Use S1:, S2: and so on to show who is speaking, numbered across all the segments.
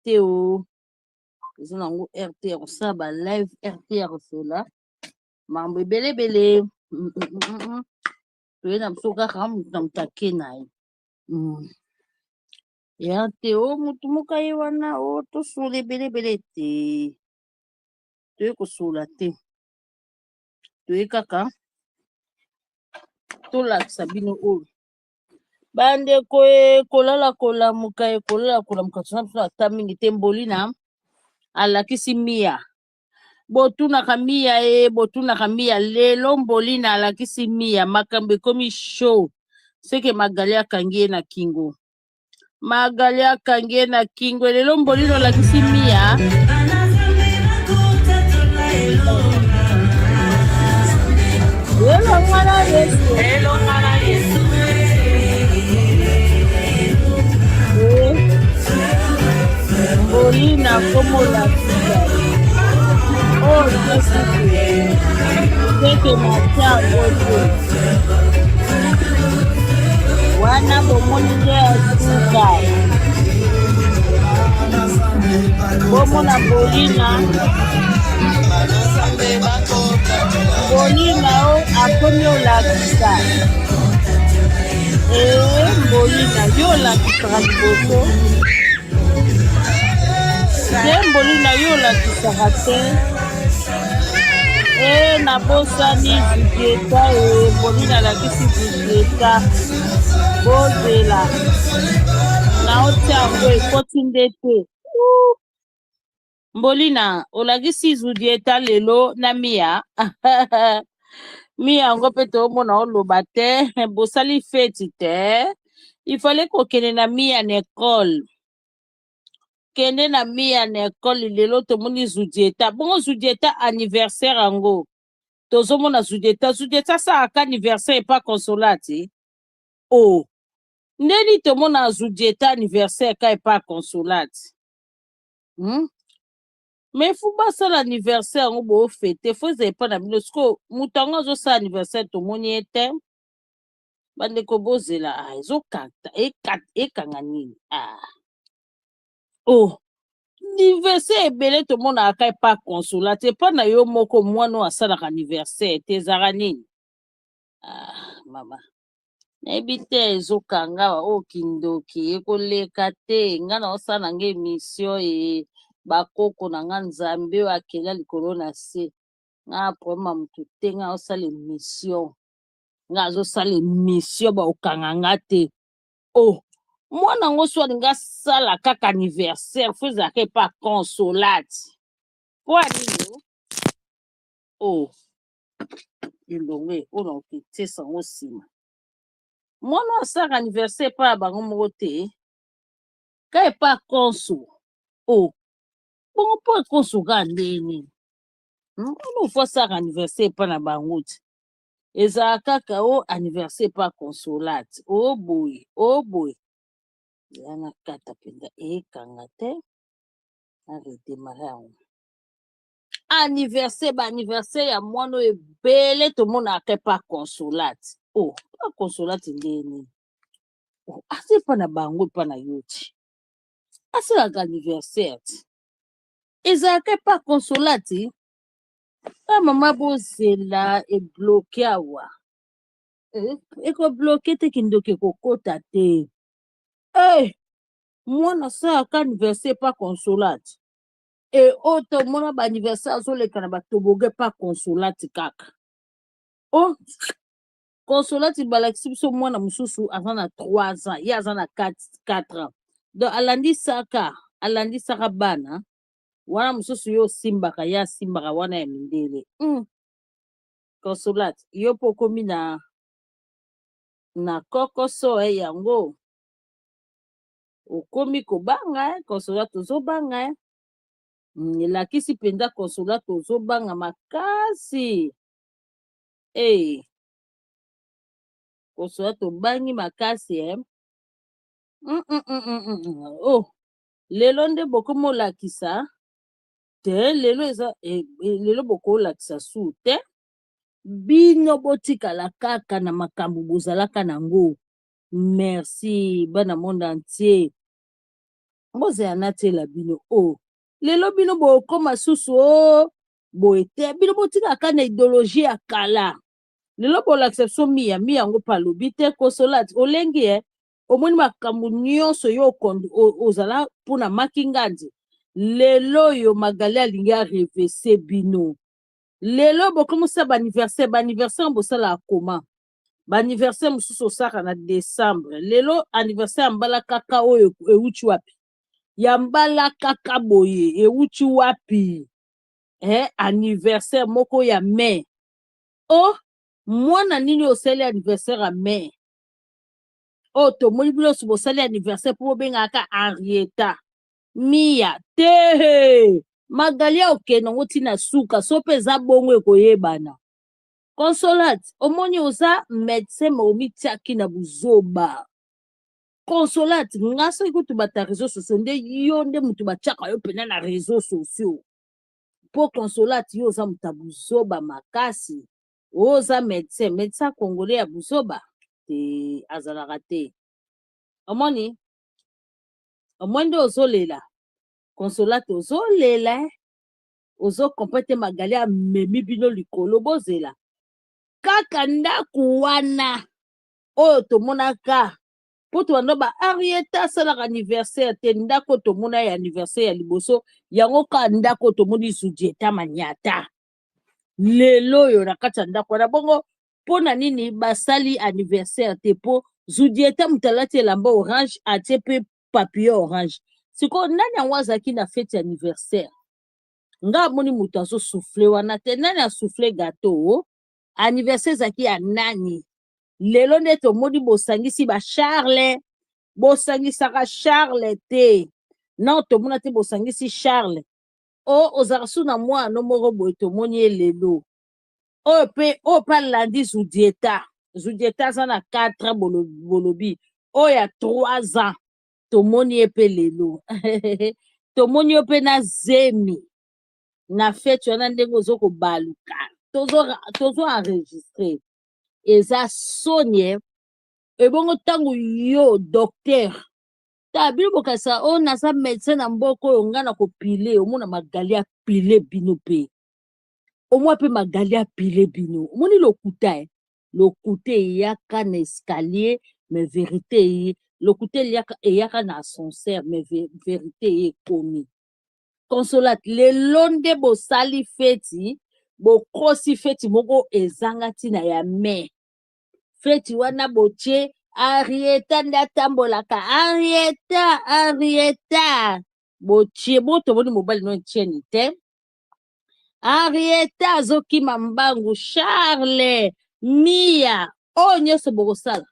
S1: RTO. Eza nango RTR osala ba live RTR osola mambo ebelebele toye na biso kaka mutu na mutu ake na ye RTO mutu moko ye wana o tosola ebelebele te toye kosola te toye kaka tolakisa bino oyo bandeko ekolala kolamuka tona biso ata mingi te Mbolina alakisi Mia botunaka Mia botunaka Mia lelo Mbolina alakisi Mia makambo ekomi show seke Magali akangi ye na kingo Magali akangi ye na kingo lelo Mbolina alakisi Mia elongana Yesu Mbolina komola oh Yesu teke matango wana bomoni nde asuka bomona Mbolina o akomi olakisa Mbolina yo olakisaka liboso te Mbolina yo olakisaka te nabosani Julieta Mbolina alakisi Julieta bozela naoti yango ekoti nde te Mbolina olakisi Julieta lelo na Mia Mia yango mpe toomona oloba te bosali feti te ifale kokende na Mia na ekole kende na Mia na ekole lelo tomoni Julieta bongo Julieta anniversaire yango tozomona Julieta salaka anniversaire epa Consolate ndeni tomona Julieta anniversaire ka epa Consolate mais fu basala anniversaire yango boofete fo eza epa na bino siko moto yango azosala anniversaire tomoni ye te bandeko bozela ezokata ekanga nini anniversaire ebele tomonaka ka epa Consolate epa na yo moko mwana oyo asalaka anniversaire te ezaka nini mama nayebi te ezokanga kindoki ekoleka te nga na osala na nga émission bakoko na nga Nzambe oyo akela likolo na se nga problème mutu te nga osala émission nga azosala émission baokanga nga te mwana ngo so alinga sala kaka anniversaire fo ezalaka epa Consolate po anini elonge oyo nakokitisa yango nsima mwana oyo asalaka anniversaire epa ya bango moko te ka epa Conso bongo mpo Conso ka ndeni mwana ofo asalaka anniversaire epa na bango te ezalaka kaka anniversaire epa Consolate boye ya na kata mpenza ekanga te aredemara yango baanniversaire ya mwana oyo ebele tomonaka epa Consolate pa Consolate ndeni asa epa na bango epa na yo ti asalaka anniversaire ti ezalaka epa Consolate mama bozela ebloke awa ekobloke te kindoki ekokota te mwana asalaka anniversaire epa Consolate oyo tomona baanniversaire azoleka na batoboge epa Consolate kaka Consolate balakisi biso mwana mosusu aza na 3 ans ye aza na 4 ans donc alandisaka bana wana mosusu yo osimbaka ye asimbaka wana ya mindele Consolate yo mpo okomi na kokoso yango okomi kobanga Consolate ozobanga elakisi mpenza Consolate ozobanga makasi Consolate obangi makasi lelo nde bokomi olakisa te lelo bokolakisa su te bino botikala kaka na makambo bozalaka nango merci bana monde entier bozela te la bino o lelo bino bokoma susu o boye te bino botikaka na idéologie ya kala lelo bolakisa biso miya yango mpe alobi te Consolate olengi omoni makambo nyonso yo ozala mpona makingandi lelo oyo Magali alingi arevese bino lelo bokomisa baanniversaire bosala akoma baanniversaire mosusu osaka na décembre lelo anniversaire ya mbala kaka oyo euti wapi ya mbala kaka boye euti wapi anniversaire moko ya mai mwana nini osali anniversaire ya mai tomoni biloso bosali anniversaire mpo bobengaka Henrietta miya te Magali okende ngo ntina suka so mpe eza bongo ekoyebana Consolate omoni oza médecin ma omitiaki na buzoba Consolate nga soki kutu bata réseaux sociaux nde yo nde mutu batiaka yo pena na réseaux sociaux mpo Consolate yo oza mutu ya buzoba makasi oza médecin congolais ya buzoba te azalaka te omoni nde ozolela Consolate ozolela ozokomprendre te Magali amemi bino likolo bozela kaka ndako wana oyo tomonaka mpo tobanda ba Henrietta asalaka anniversaire te ndako tomona ya anniversaire ya liboso yango ka ndako tomoni Zudieta Manyata lelo oyo na kati ya ndako wana bongo mpona nini basali anniversaire te mpo Zudieta moto alati elamba orange atie mpe papillon orange sikoyo nani yango azalaki na fete anniversaire nga amoni moto azosufle wana te nani asufle gato anniversaire ezalaki ya nani lelo nde tomoni bosangisi ba Charles bosangisaka Charles te non tomona te bosangisi Charles ozalaka su na mwana moko boye tomoni ye lelo oyo mpe alandi Zudieta aza na 4 bolobi oyo ya 3 ans tomoni ye mpe lelo tomoni yo mpe na zemi na fete wana ndenge ozokobaluka tozo enregistre eza soni ebongo ntango yo docteur bino bokasa naza médecin na mboka oyo nga na kopile omona Magali apile bino mpe omwa mpe Magali apile bino omoni lokuta eyaka na escalier mais vérité lokuta eyaka na ascenseur mais vérité ekomi Consolate lelo nde bosali feti bokosi feti moko ezanga ntina ya mai feti wana botie Henrietta nde atambolaka Henrietta botie tomoni mobali no tieni te Henrietta azokima mbangu Charles miya oyo nyonso bokosala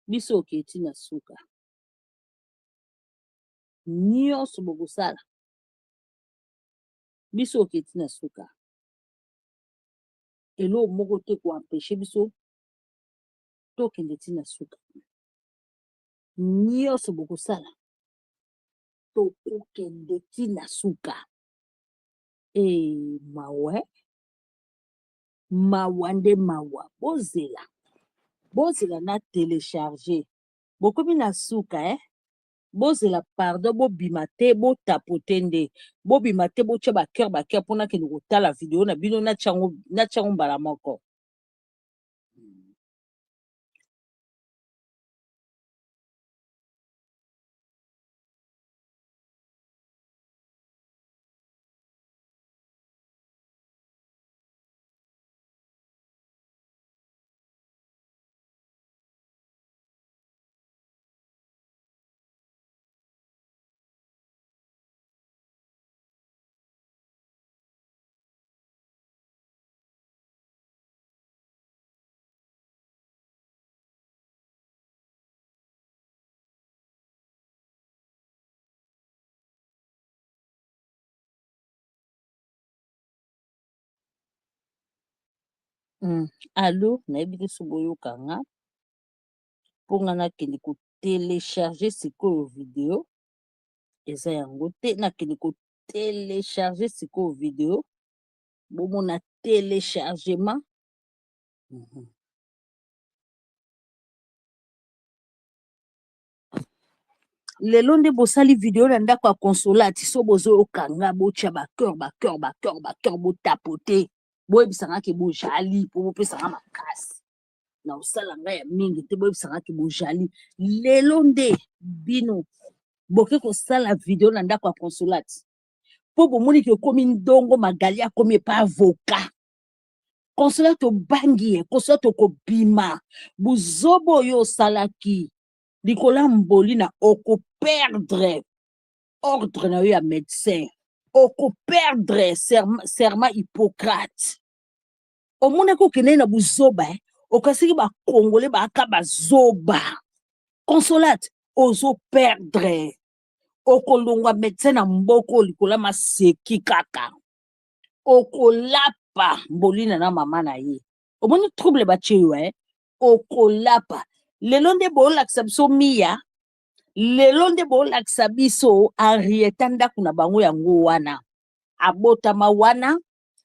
S1: biso oketi na suka nyonso bokosala biso oketi na suka elo moko te koampeshe biso tokende ntina suka nyonso bokosala tokokende ntina suka mawa nde mawa bozela na télécharger bokomi na suka bozela pardon bobima te botapote nde bobima te botia baker mpona kende kotala video na bino natiango mbala moko allo nayebi te so boyoka nga mpo nga nakende kotelecharge sikoyo video eza yango te nakende kotelecharge sikoyo video bomona téléchargement Le long de bosali vidéo na ndako ya consolate so bozo okanga botia ba cœur bo tapoter boyebisanga ke bojali po bopesanga makasi na osala ngai ya mingi te boyebisanga ke bojali lelo nde bino boke kosala video na ndako ya consolate po bomoni ke komi ndongo magali akomi epa avocat consolate obangi ye consolate okobima buzobo oyo osalaki likola mboli na okoperdre ordre na yo ya médecin okoperdre serment Hippocrate omonaki okende na buzoba okasiki bakongole baka bazoba consolate ozoperdre okolongwa médecin na mboko likola maseki kaka okolapa mbolina na mama na ye omoni trouble batie yo okolapa lelo nde boolakisa biso Mia lelo nde boolakisa biso Henrietta ndako na bango yango wana abotama wana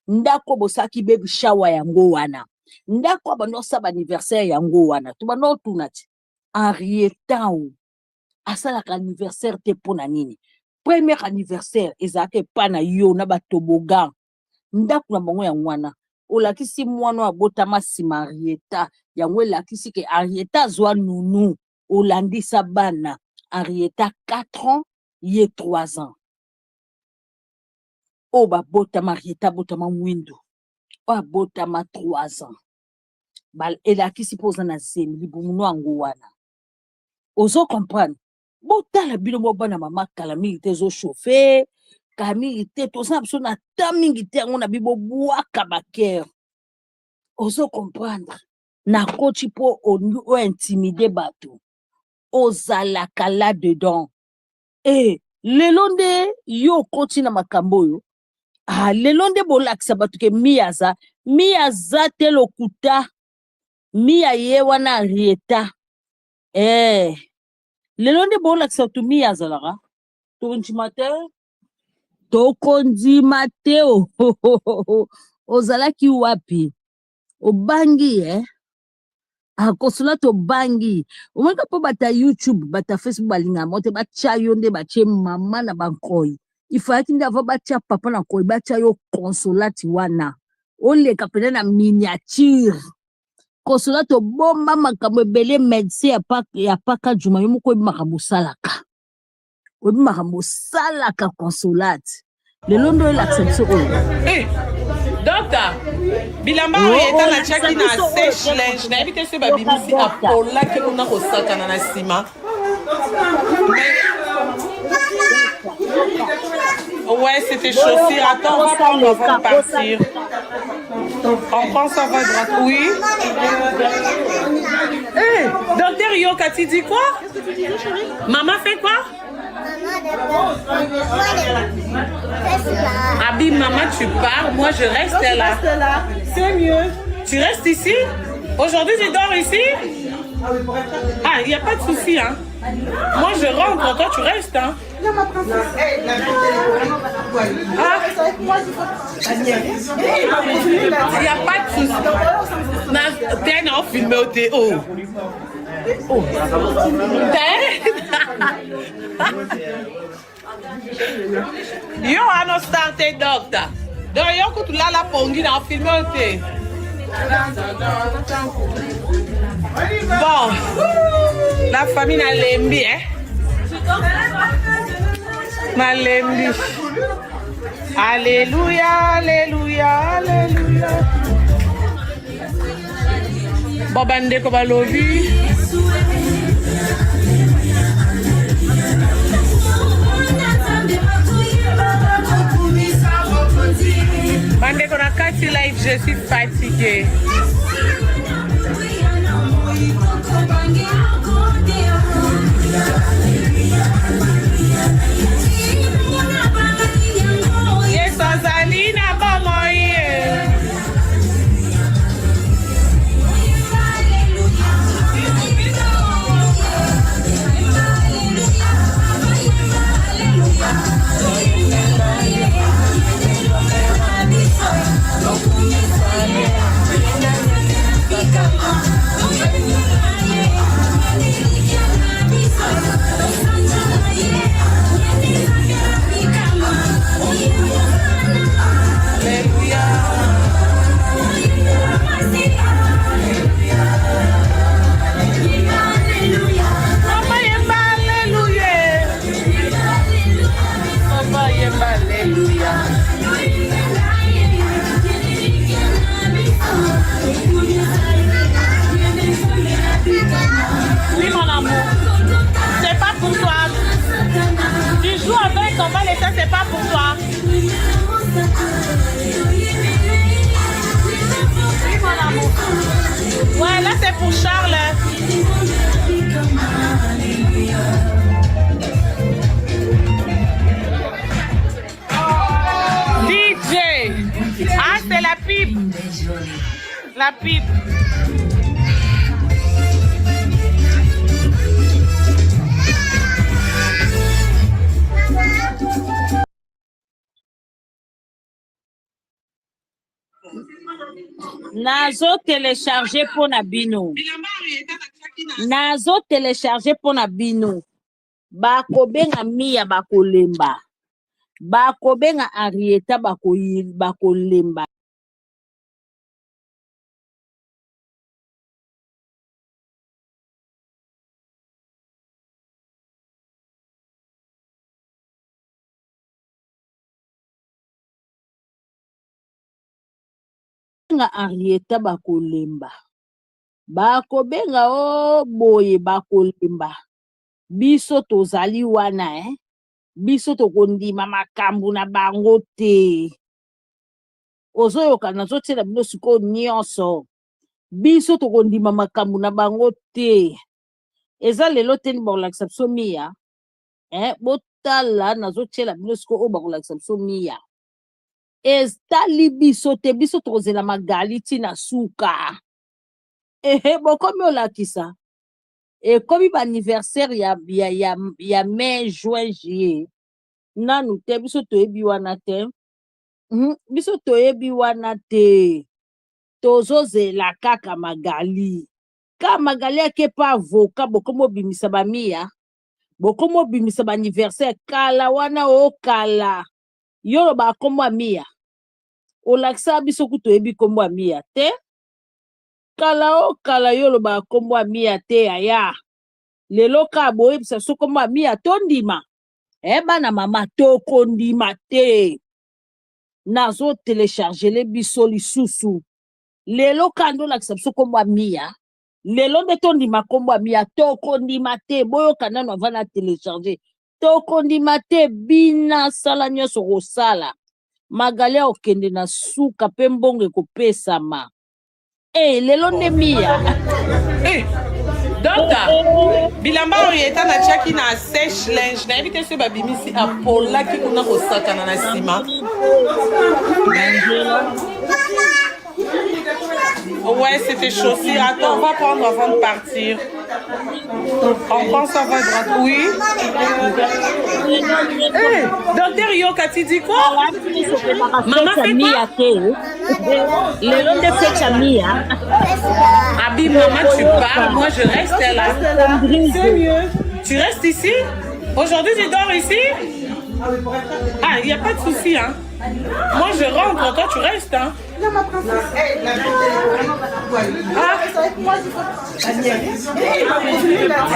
S1: ndako bosaki baby shower yango wana ndako abandi osala anniversaire yango wana tobanda otuna ti Henrietta asalaka anniversaire te mpo na nini premier anniversaire ezalaka epa na yo na batobogan ndako na bango yango wana olakisi mwana abotama nsima Henrietta yango elakisi ke Henrietta azwa nunu olandisa bana Henrietta 4 ans ye 3 ans o babotama Henrietta abotama mwindo o abotama 3 ans elakisi mpo oza na zemi libumu yango wana ozo comprendre botala bino mo bana mama kala mingi te ezochauffe kala mingi te toza na biso na ta mingi te yango na bibo bwaka bakere ozo comprendre na koti po ointimide bato ozalaka là dedans lelo nde yo koti na makambo oyo lelo nde bolakisa bato ke Mia aza te lokuta Mia ye wana Henrietta lelo nde bolakisa bato Mia azalaka tokondima te ozalaki wapi obangi Consolate obangi omonaka mpo bata YouTube bata Facebook balinga mote batia yo nde batie mama na bankoi ifayaki nde ava batia papa na nkoi batia yo Consolate wana oleka pene na miniature Consolate obomba makambo ebele médecin ya paka juma yo moko oyebi makambo osalaka Consolate lelo nde oyelakisa biso oyo
S2: Docteur, bilamba oyeta na chaki na sèche linge na yebi te so babimisi apolaki kuna kosakana na nsima. Ouais, c'était chaussure. Attends, on va prendre avant de partir. On prend ça va droite. Oui. Hey, docteur Yoka, tu dis quoi? Maman fait quoi? Abi, maman, tu pars. Moi, je reste là. C'est mieux. Tu restes ici? Aujourd'hui, tu dors ici? Ah, il n'y a pas de souci, hein. Moi, je rentre. Toi, tu restes, hein. Ah. Il n'y a pas de souci. T'es un film au théo. Yo ano starte doctor. Donc yo kutu la pongi na filme ote. Bon, la famille na lembi na lembi. Alléluia, alléluia, alléluia. Bon bande ko balobi. Bande qu'on a 4 live, je suis fatiguée. Yes, Azalina, comment ton mal et ça, c'est pas pour toi. Oui, mon amour. Ouais, là, c'est pour Charles. DJ. Ah, c'est la pipe. La pipe.
S1: Nazo télécharger pour Nabino. Nazo télécharger pour Nabino. Bakobenga Mia bakolemba. Bakobenga Arieta bakolemba. Arieta bakolemba. Bakobenga o boye bakolemba. Biso tozali wana biso tokondima makambo na bango te. Ozoyoka nazotiela bino sikoyo nyonso. Biso tokondima makambo na bango te. Eza lelo te bakolakisa biso Mia. Botala nazotiela bino sikoyo bakolakisa biso Mia. Estali biso te, biso tokozela magali tina suka. Bokomi olakisa. Komi ba anniversaire ya mai, juin, juillet. Nanu te, biso toyebi wana te. Biso toyebi wana te. Tozozela kaka magali. Ka magali ake pa avoka, bokomo bimisa ba Mia. Bokomo bimisa ba anniversaire. Kala wana kala. Yolo ba kombo Mia. Olakisa biso kutoyebi kombo Mia te. Kala yolo ba kombo Mia te aya. Lelo ka boye bisa so kombo Mia tondima. Bana mama tokondima te. Nazo télécharger le biso lisusu. Lelo kando lakisa biso kombo Mia. Lelo nde tondima kombo Mia tokondima te. Boyo kanano avana télécharger. Tokondima te bina sala nyonso kosala. Magali okende na suka pe mbongo ekopesama. Lelo nde Mia.
S2: Docteur, bilamba orienta na tiaki na sèche linge. Na évité ce babimisi apola qui kuna kosaka na sima. Ouais, c'était chaussé. Attends, on va prendre avant de partir. On prend ça va droite. Oui. Docteur Yoka, tu dis quoi?
S1: Maman fait Mia te. Lelo nde fête Mia.
S2: Abi, maman, tu pars. Moi, je reste là. C'est mieux. Tu restes ici? Aujourd'hui, tu dors ici? Ah, il n'y a pas de souci, hein. Moi, je rentre, toi, tu restes, hein.
S3: Non, ma princesse.
S2: Il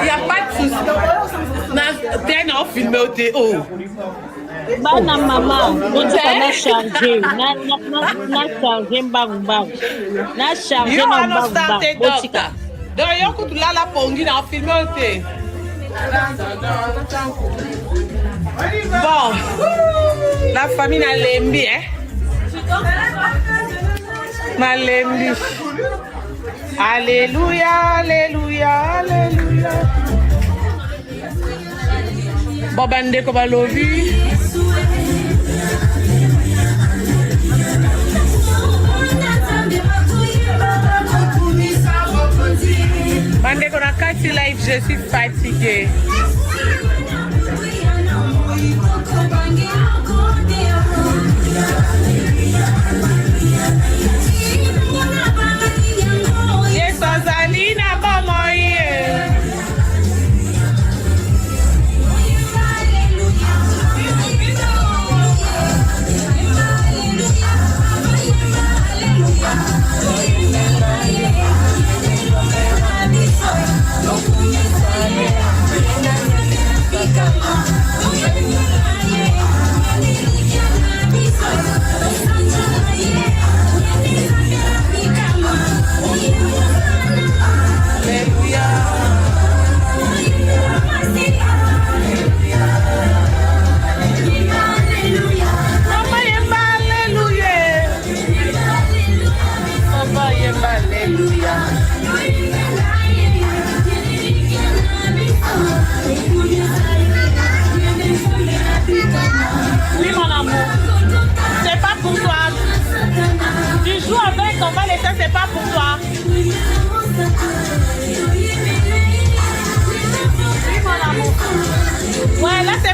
S2: n'y a pas de souci. T'es un filmé au Théo.
S1: Bana mama, na charger, na charger mbang. Na charger
S2: Yo,
S1: mbang.
S2: alors, start docteur. Donc, yo, quand tu l'as la pongi, na filmé au Théo. Bon, la famille n'a lembi, Ma lembi. Alléluia, alléluia, alléluia. Bon, bande ko balobi. Bande ko na kati live, je suis fatiguée. Yes, Azalina,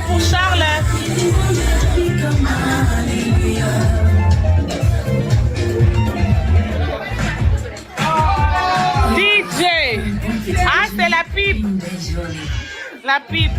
S2: pour Charles. DJ. Ah, c'est la pipe. La pipe.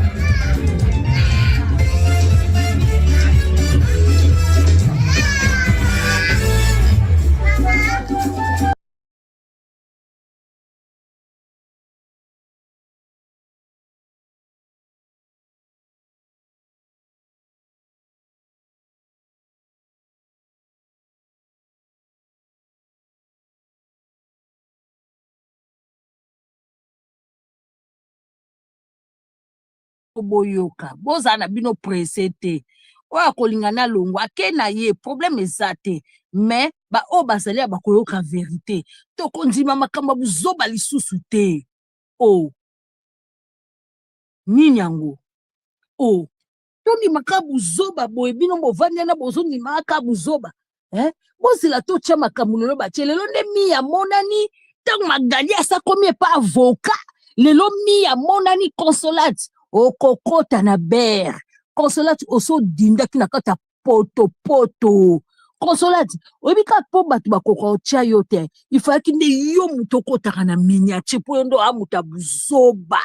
S1: Boyoka boza na bino pressé te oya kolingana longo ake na ye problème eza te mais ba o bazali ya bakoyoka vérité tokondima makambo buzoba lisusu te o nini yango o tondimaka buzoba boye bino bovandi na bozondimaka buzoba bozela totya makambo lelo batie lelo nde mi ya monani ntango Magali asakomi epa avocat lelo mi ya monani Consolate okokota na ber Consolate oso dindaki na kata poto Consolate oyebika po bato bakoka otya yo te ifalaki nde yo mutu okotaka na miniature po yo ndo amuta buzoba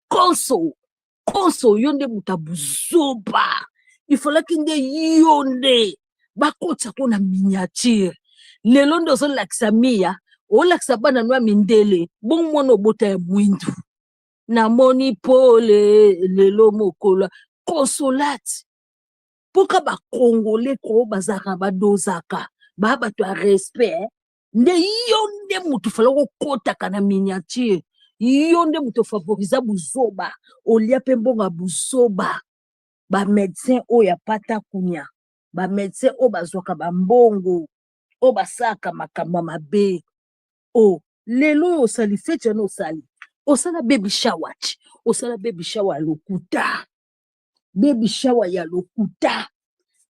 S1: konso yo nde muta buzoba ifalaki nde yo nde bakota ko na miniature lelo ndo ozolakisa miya olakisa bana nwa mindele bongo mwana obota ya mwindu namoni pole lelo mokola Consolate poka ba congolais ko bazaka badozaka ba bato ya respect nde yo nde mutu fala kokotaka na miniature yo nde mutu favoriza buzoba olia pe mbonga buzoba ba médecin oya pata kunya ba médecin o bazwaka ba mbongo o basaka makambo mabe o lelo osali fete no osali osala baby shower osala baby shower lokuta baby shower ya lokuta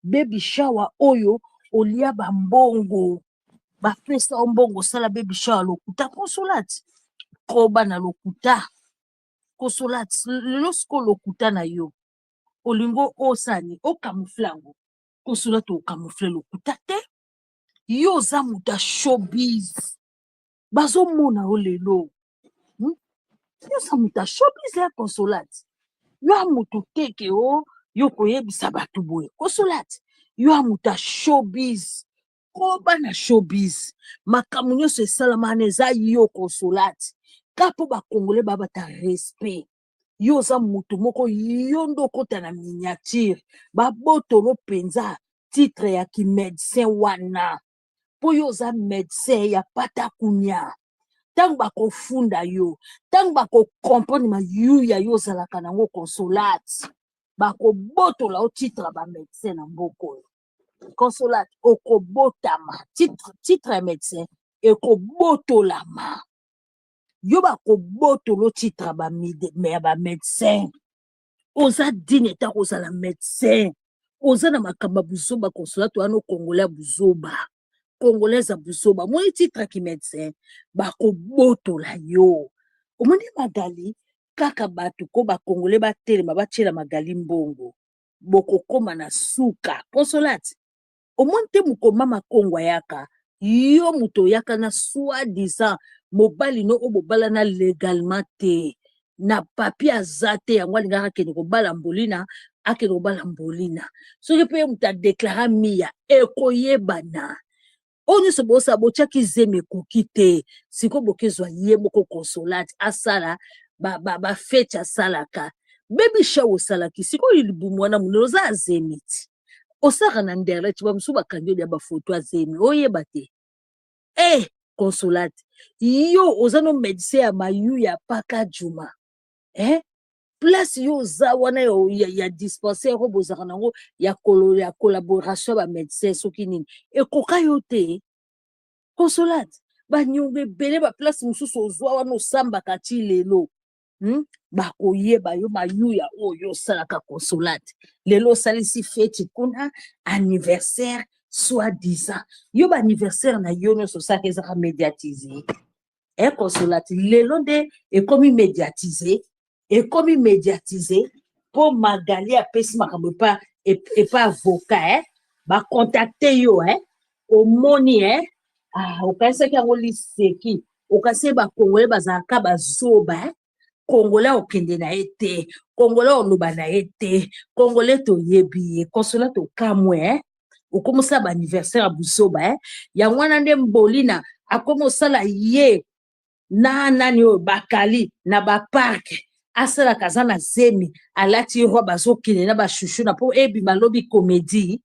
S1: baby shower oyo olia ba mbongo ba pesa mbongo sala baby shower lokuta Consolate koba na lokuta Consolate lelo sko lokuta na yo olingo osani o camouflango Consolate o camoufle lokuta te yo za muta showbiz bazo mona o lelo yo za muta showbiz ya Consolate yo amutu teke o yo koyebisa bato boye Consolate yo amuta showbiz koba na showbiz makambo nyonso esalama na eza yo Consolate kapo bakongole babata respect yo za mutu moko yo ndo kota na miniature babotolo penza titre ya ki médecin wana po yo za médecin ya pata kunya tango bakofunda yo tango bakokomprendre mayuya yo ozalaka nango Consolate bakobotola o titre ba médecin na mboko Consolate okobotama titre ya médecin ekobotolama yo bakobotolo titre ba médecin oza digne ta kozala médecin oza na makamba buzoba Consolate wana congolais buzoba congolaise buzoba moi titre ki médecin bakobotola yo omoni Magali kaka bato ko bakongole batelema batiela Magali mbongo bokokoma na suka Consolate omoni te mukoma makongwa yaka yo muto yaka na soi-disant mobali no obobala na légalement te na papier azate yango alingaka akende kobala mbolina akende kobala mbolina soki pe mutu adeklara miya ekoyebana oyo nyonso bosa botiaki zeme ekoki te siko bokezwa ye moko Consolate asala bafete asalaka baby shower osalaki sikoyo libumu wana munene oza azemi ti osaka na nderlete bamosusu bakangi olia bafoto azemi oyeba te Consolate yo oza no médecin ya mayu ya paka juma place yo oza wana ya dispensaire oyo bozaka nango ya collaboration ba médecin soki nini ekoka yo te Consolate banyongo ebele baplace mosusu ozwa wana osambaka ti lelo bakoyeba yo mayuya oyo osalaka Consolate lelo osalisi feti kuna anniversaire soi-disant yo baanniversaire na yo nyonso osalaka ezaka médiatise Consolate lelo nde ekomi médiatise pour Magali apesi makambo et pas avocat ba contacter yo omoni okasaki yango liseki okase ba congolais bazalaka bazoba congolais okende na ye te congolais oloba na ye te congolais toyebi ye Consolat okamwe okomosala baanniversaire ya buzoba yango wana nde Mbolina akomosala ye na nani oyo bakali na baparke asalaka aza na zemi alati robe bazokende na bashushu na mpo ebima lobi comédie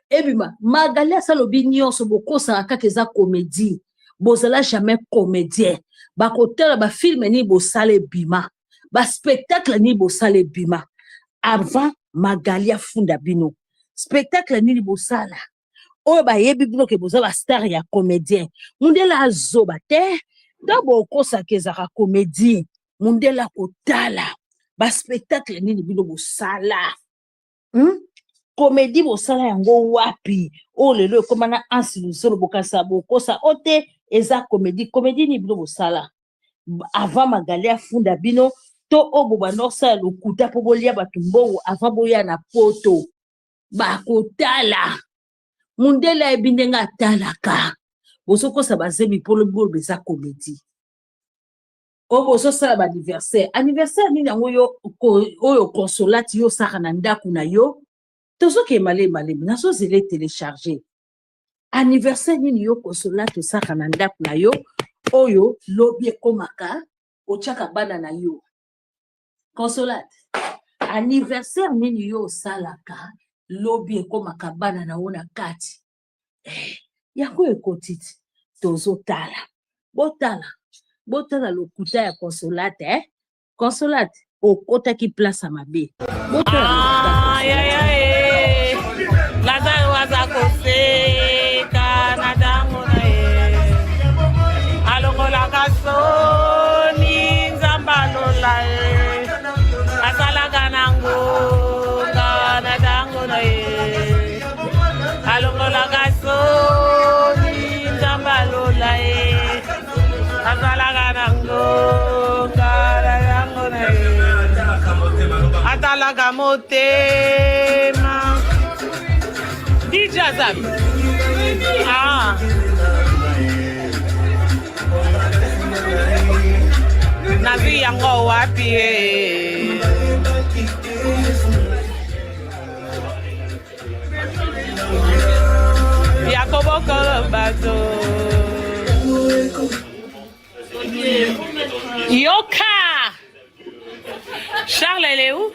S1: ebima Magali asalobi nyonso bokosaka kaka eza comédie bozala jamais comédien bakotala bafilme nini bosala ebima baspectacle nini bosala ebima avant Magali afunda bino spectacle nini bosala oyo bayebi bino ke boza bastar ya comédien mundela azoba te ndabo okosaka ezaka comédie mundela kotala baspectacle nini bino bosala comédie bosala yango wapi oyo lelo ekoma na ansilusolo bokasa bokosa ote eza comédie nini bino bosala avant Magali afunda bino to oyo bobanda osala lokuta mpo bolia bato mbongo avant boya na poto bakotala mundela yebi ndenge atalaka bozokosa bazemi polo bolo beza comédie oyo bozosala baanniversaire nini yango oyo Consolat yo osaka na ndako na yo tozoke malema nazozela télécharger anniversaire nini yo Consolat osaka na ndako na yo oyo lobi ekomaka otiaka bana na yo Consolat anniversaire nini yo osalaka lobi ekomaka bana na yo na kati yango ekotiti tozotala botala lokuta ya Consolat Consolat okotaki place mabe
S2: Lazaro wazakoseka na dango na ye alokola kasoni nzambalola ye asalaka nango na dango na ye alokola kasoni nzambalola ye asalaka nango na dango na ye atalaka motema DJ Azab. Navi yango wapi Yakobo Kolobato Yoka Charles, elle est où?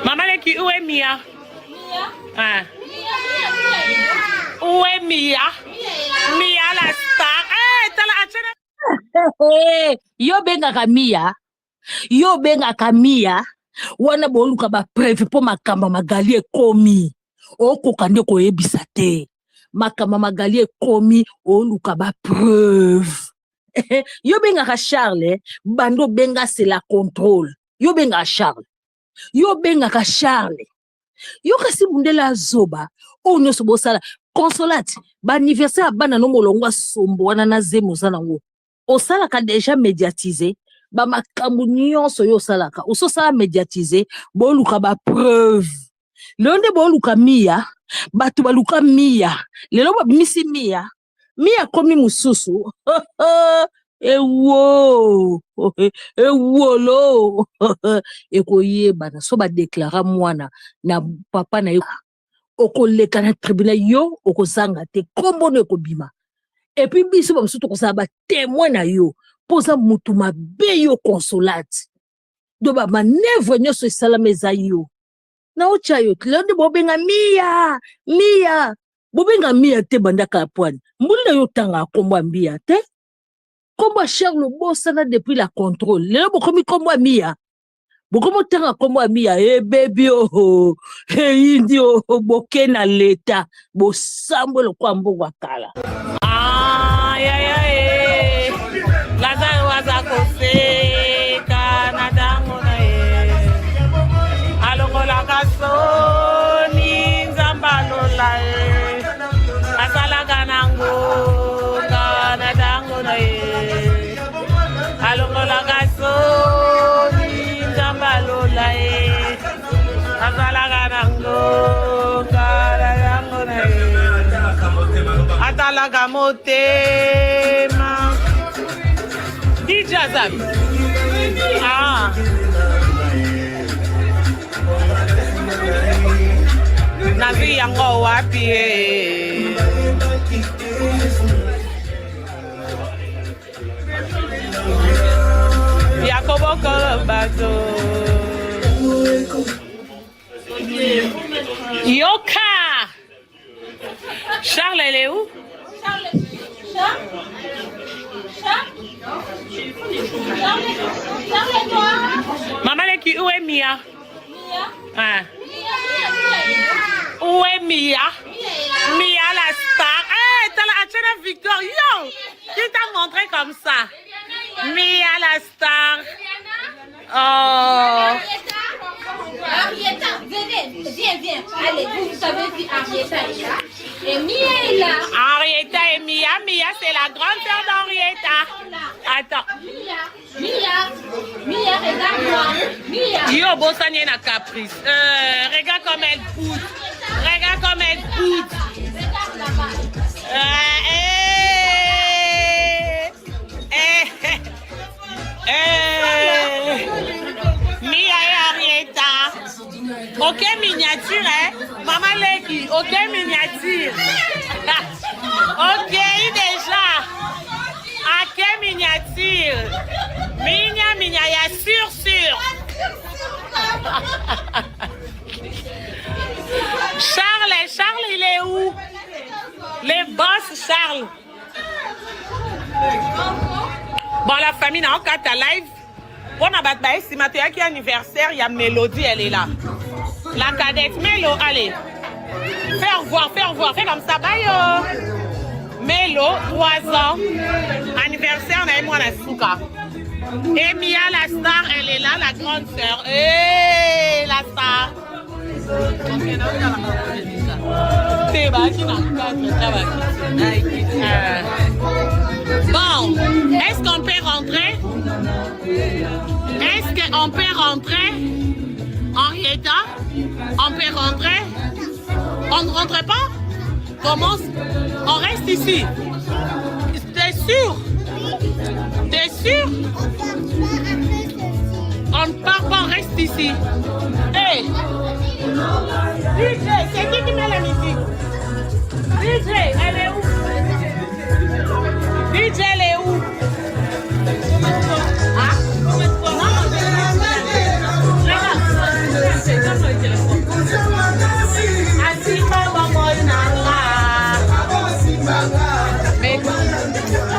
S2: Maman, où est Mia? Où est Mia? Mia la star.
S1: Yo bengaka Mia wana boluka ba preuve po makamba Magali ekomi okoka nde koyebisa te makamba Magali ekomi oluka ba preuve yo bengaka Charles bando benga c'est la contrôle yo bengaka Charles yo kasi mundela zoba o nyoso bosala Consolat ba anniversaire bana no molongwa sombo wana na zemo zanango osalaka déjà médiatisé ba makambu nyonso yo salaka ososala médiatisé boluka ba preuve londe boluka Mia batu baluka Mia lelo ba misi Mia komi mususu ewo lo ekoyeba na so ba déclara mwana na papa na yo okoleka na tribunal yo okozanga te kombo no ekobima et puis biso ba mususu kosala ba témoin na yo poza mutu mabe yo Consolat do ba manevre nyonso esalama eza yo na ocha yo tlonde bobenga Mia bobenga Mia te bandaka apwani mbulina yo tanga kombo Mia te kombo Charles bosana depuis la contrôle lelo bokomi kombo Mia bokomo tanga kombo Mia baby indi boke na leta bosambo lo kwa mbogo akala
S2: Lazaro wazakoseka na dango na ye alokola kasoni nzambalola ye asalaka nango na dango na ye Nanga motema. DJ Azam. Ah. Navi yango wapi Yakobo Kolobato Yoka Charles, elle est où? Maman, où est Mia? Ah. Où est Mia? Mia la star. Hey, t'as la chaîne Victor. Yo! Qui t'a montré comme ça? Mia la star. Oh.
S3: Arietta, venez, viens. Allez, vous savez qui Arietta est là. Et Mia est là.
S2: Henrietta et Mia. Mia, c'est la grande sœur d'Henrietta. Attends.
S3: Mia, regarde-moi. Mia.
S2: Yo, Bossanier na caprice. Regarde comme elle pousse. Regarde comme elle pousse.
S3: Regarde là-bas.
S2: Mia et Henrietta. Ok, miniature, hein? Maman Leki, ok, miniature. Ok, déjà. Ok, miniature. Minya, ya sûr. Charles, il est où? Les boss, Charles. Bon, la famille, n'a pas ta live. Bon, on a battu, si maintenant il y a anniversaire, il y a Mélodie, elle est là. La cadette, Mélo, allez. Faire voir, fais comme ça, bye. Mélo, 3 ans. Anniversaire, on a eu moi la souka. Et Mia, la star, elle est là, la grande sœur. Hé, la star. Bon, est-ce qu'on peut rentrer? Est-ce qu'on peut rentrer? Henrietta? On peut rentrer? On ne rentre pas? Comment? On reste ici. T'es sûr? T'es sûr? On ne part pas, on reste ici. Hey! DJ, c'est qui met la musique? DJ, elle est où? DJ, elle est où? Ah?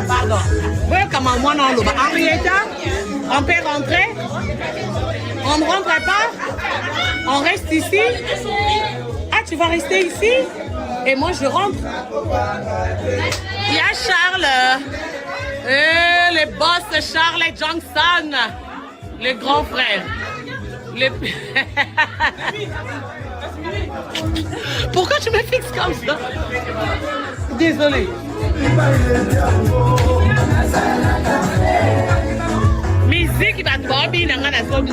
S2: Pardon. Comment moi non le Henrietta, on peut rentrer? On ne rentre pas? On reste ici? Ah, tu vas rester ici? Et moi je rentre. Il y a Charles. Le boss Charles Johnson. Le grand frère. Pourquoi tu me fixes comme ça? Désolé. Musique va trop bien dans la zone.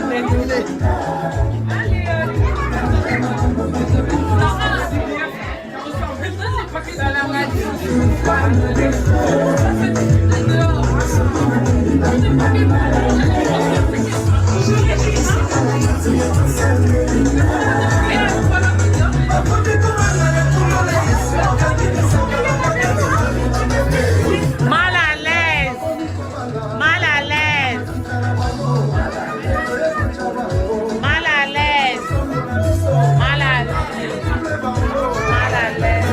S2: Mal à l'aise. Mal à l'aise. Mal à l'aise. Mal à l'aise. Mal à l'aise.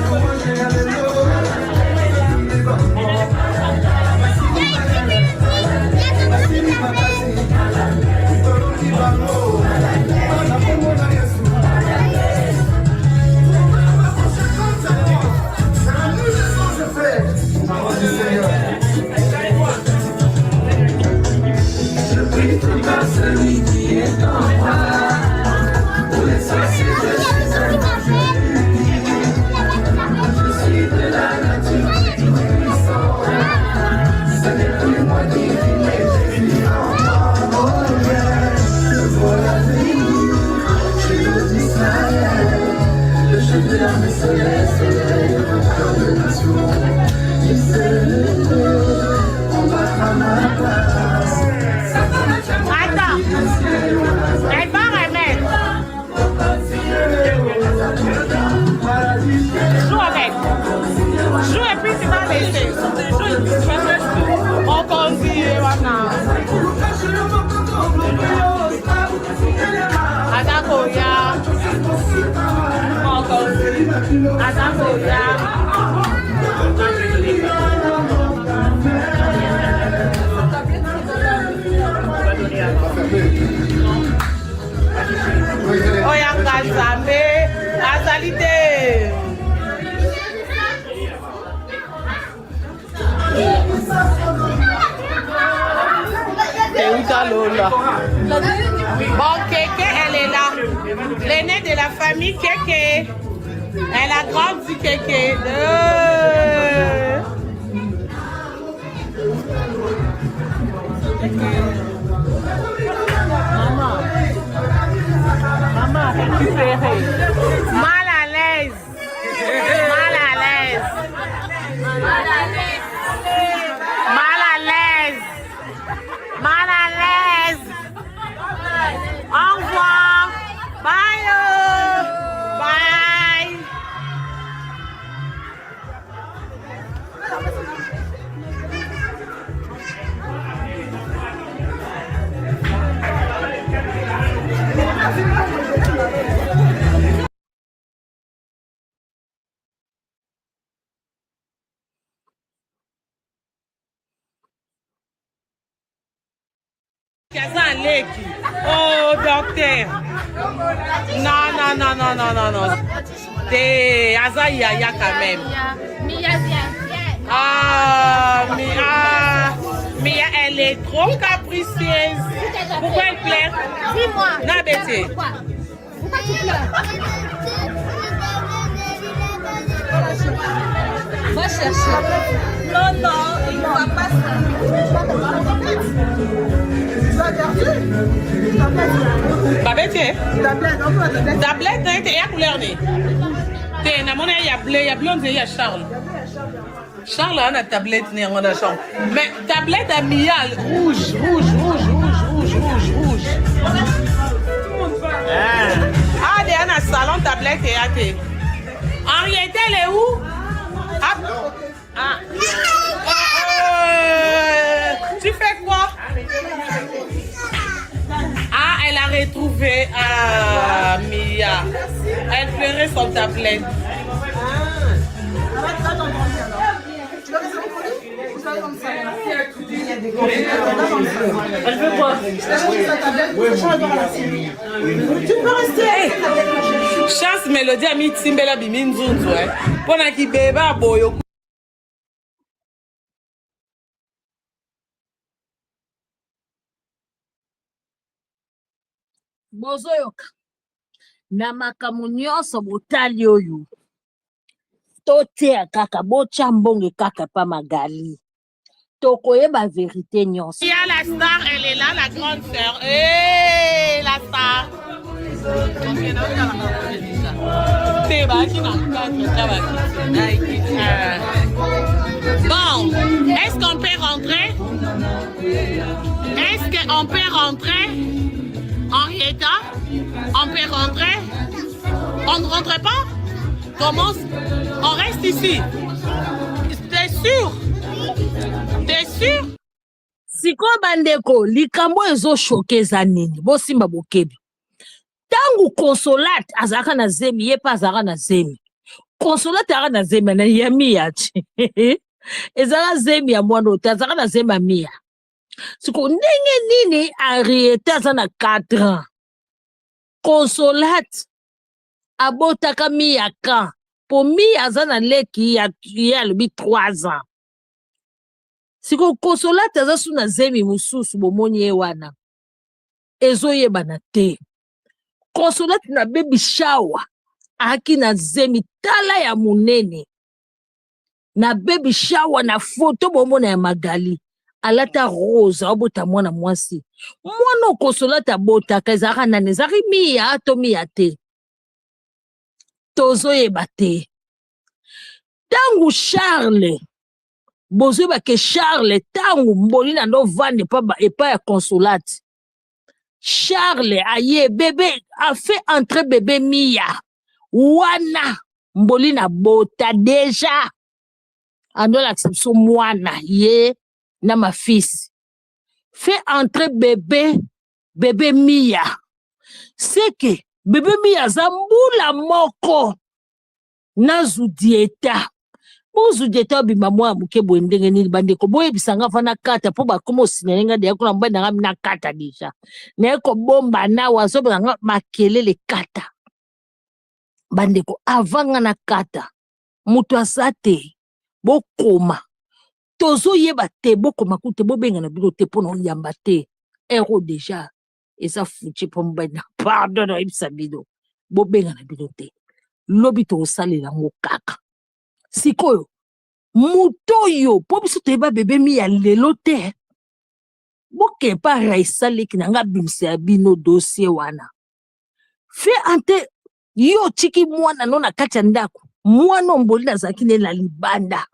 S2: Oya Kazambe, Azalite. Bon, Kéké, elle est là. L'aînée de la famille, Kéké. Elle a grandi, Kéké. Maman, récupérez. Mal à l'aise. Mal à l'aise. Mal à l'aise. Mal à l'aise. Mal à l'aise. Au revoir. Bye. Bye. Oh, docteur. Non. T'es Aza Yaya quand même.
S3: Mia, viens.
S2: Mia, elle est trop capricieuse. Pourquoi elle pleure?
S3: Dis-moi.
S2: Non, Betty.
S3: Pourquoi tu pleures? Va chercher. Non, il ne va pas ça. Tu as perdu?
S2: Betty. Tablette, il y a couleur. Il y a bleu, il y a blonde, il y a Charles. Charles a une tablette dans la chambre. Mais tablette à Mia, rouge. Ah, il y a un salon tablette et à thé. Henriette, elle est où? Tu fais quoi? Ah, elle a retrouvé Mia. Elle pleurait son tablette. Elle veut quoi? Tu peux rester. Chance Mélodie a mis Timbela Biminzunzu. Pendant qu'il bébé à Boyo.
S1: Bozoyoka. Na makambo nyonso botali oyo. Totea kaka bocha mbonge kaka pa magali. Tokoyeba vérité nyonso.
S2: Il y a la star, elle est là, la grande sœur. Hey, la star. Bon, est-ce qu'on peut rentrer? Est-ce qu'on peut rentrer? Henrietta, on peut rentrer? On ne rentre pas? Comment? On reste ici. T'es sûr? T'es sûr?
S1: Siko bandeko, likambo ezo shokeza nini? Bosimba bokebi. Tangu Consolate azaka na zemi, ye pa azaka na zemi. Consolate azaka na zemi na ya Mia. Ezaka zemi ya mwana ote, azaka na zemi ya Mia. Siko ndenge nini Henrietta aza na 4 ans. Consolate abotaka Mia kan. Po Mia aza na leki ya alobi 3 ans. Siko Consolate aza su na zemi mususu bomoni ye wana. Ezoyebana te. Consolate na baby shower. Aki na zemi tala ya munene. Na baby shower na photo bomona ya Magali. Alata rose abota mwana mwasi. Mwana Consolate abotaka ezaka nane ezaki Mia to Mia te. Tozoyeba te. Tangu Charles bozoyeba ke Charles tangu mboli na ndo vande epa ya Consolate. Charles aye bébé a fait entrer bébé Mia. Wana mboli na bota déjà. Ando la so mwana ye na ma fils. Fait entrer bébé Mia. C'est que bébé Mia zambula moko na zudieta. Bozu deta bima mwa muke boendenge ni bandeko boye bisanga fana kata po ba komo sinenga de yakuna mbanda ngam na kata deja. Na ko bomba na wazo nga makelele kata. Bandeko avanga na kata. Mutu asate bokoma. Tozo yeba te bokoma kute bobenga na bino te pono yamba te. Ero deja. Esa fuchi po mbanda. Pardon no ibsa bido. Bobenga na bino te. Lobi to osali la kaka. Sikoyo, mutoyo, po biso teba bebe mi ya lelo te. Boke pa raisa leki na nga bimse ya bino dossier wana. Fe ante, yo chiki mwana no na kati ya ndako. Mwana mboli na zakine na libanda.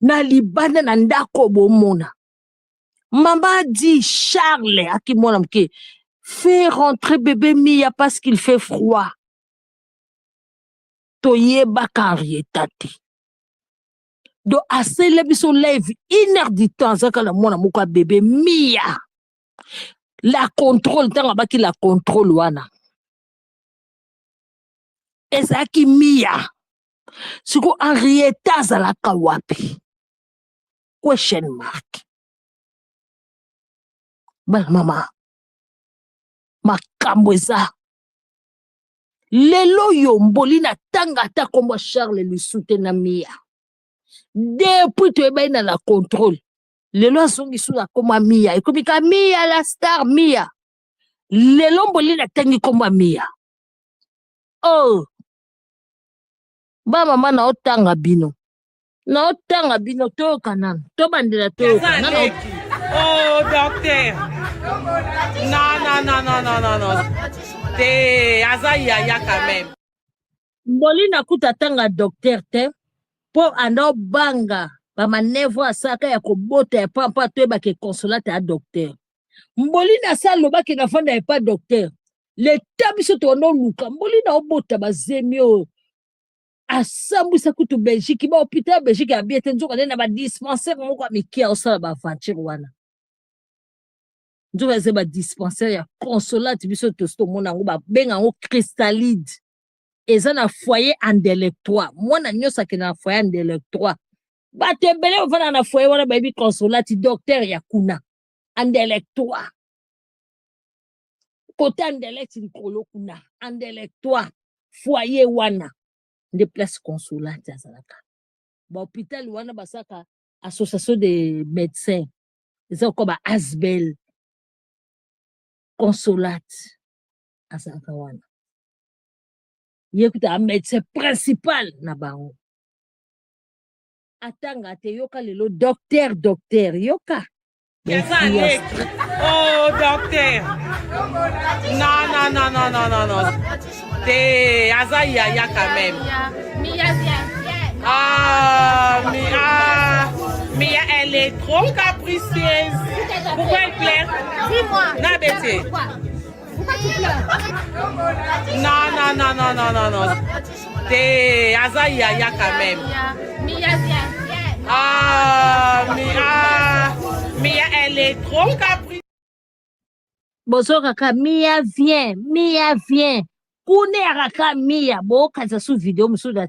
S1: Na libanda na ndako bomona. Maman dit Charles, aki mwana mke, fais rentrer bébé Mia parce qu'il fait froid. Toyeba Henrietta te. Do asele biso live 1 heure du temps zaka la mwana muka bébé Mia. La contrôle tanga baki la contrôle wana. Ezaki Mia. Siko Henrietta zalaka wapi. Question mark. Bana mama. Makambo eza. Lelo yo mboli na tanga ta kombo Charles lui soutena Mia. Depuis tu es dans la contrôle. Lelo azongi sous la kombo Mia. Ekomika Mia la star Mia. Lelo mboli na tangi kombo Mia. Oh. Ba mama na otanga bino. Na otanga bino to kanan. To bandela to kanan.
S2: Oh docteur. Non. Te azaya ya quand même.
S1: Mboli na kuta tanga docteur te. Po ando banga. Ba manevo asaka ya kobota ya pampa to eba ke consolate a docteur. Mboli na sa loba ke na fanda ya pa docteur. Le tabiso to no luka. Mboli na obota ba zemio. Asambwisa kutu Belgique. Ba hôpital Belgique ya biete nzoka na ba dispensaire moko mikia osala ba aventure wana. Nzoka ze ba dispensaire ya consolate biso to sto mona ngo ba benga ngo cristalide. Eza na foyer Andelectoire. Mwana nyosa ke na foyer Andelectoire. Ba tembele vana na foyer wana baby consolate docteur ya kuna. Andelectoire. Côté Andelect likolo kuna. Andelectoire. Foyer wana. De place consolate azalaka. Ba hôpital wana basaka association de médecins. Eza ko ba Asbel. Consolate azalaka wana. Yekuta médecin principal na bango. Atanga te yoka lelo docteur yoka.
S2: Oh docteur. Non. Te azaya ya quand même.
S3: Mia, viens.
S2: Mia, elle est trop capricieuse. Pourquoi elle pleure?
S3: Dis-moi.
S2: Non, Betty.
S3: Pourquoi tu pleures?
S2: Non. Te azaya ya quand même.
S3: Mia, viens.
S2: Mia, elle est trop capricieuse.
S1: Bozo kaka Mia viens. Kune raka Mia. Bo kaza sous vidéo musu da